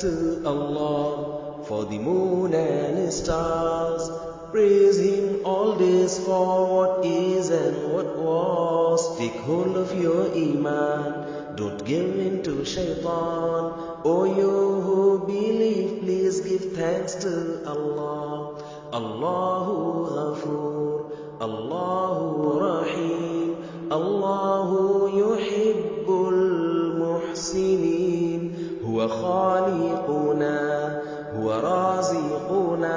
to Allah for the moon and stars. Praise Him all days for what is and what was. Take hold of your Iman, don't give in to Shaitan. O you who believe, please give thanks to Allah. Allahu Ghafoor, Allahu Rahim, Allahu Yuhibbul Muhsinin. Huwa Khaliquna, Huwa Raziquna,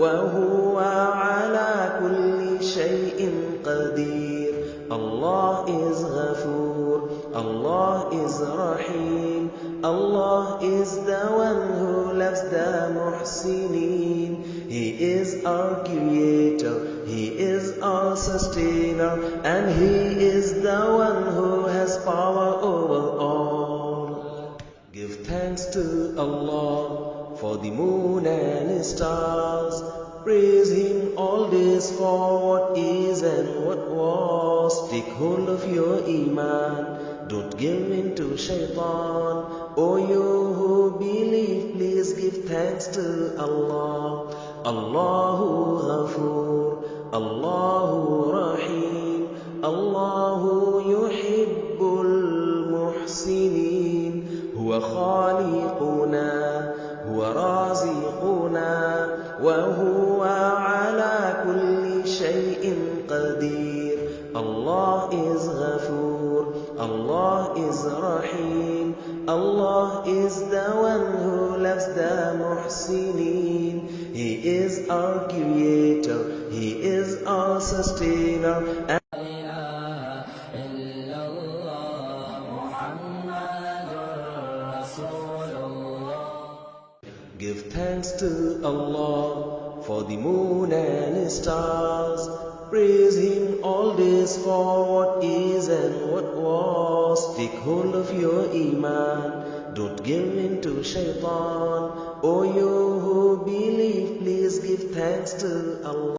wa huwa ala kulli shay'in qadir. Allah is Ghafoor, Allah is Rahim, Allah is the one who loves the Muhsinin. He is our Creator, He is our Sustainer, and He is the one who has power over all. Give thanks to Allah for the moon and stars. Praise Him all days for what is and what was. Take hold of your Iman, don't give in to Shaitan. O you who believe, please give thanks to Allah. Allahu Ghafoor, Allahu Rahim, Allahu Yuhibbul Muhsinin. Huwa Khaliquna, Huwa Raziquna, wa huwa ala kulli shay'in qadir. Allah is Ghafoor, Allah is Rahim, Allah is the one who loves the Muhsinin. He is our Creator, He is our Sustainer. Give thanks to Allah for the moon and stars. Praise Him all days for what is and what was. Take hold of your Iman, don't give in to Shaitan. O you who believe, please give thanks to Allah.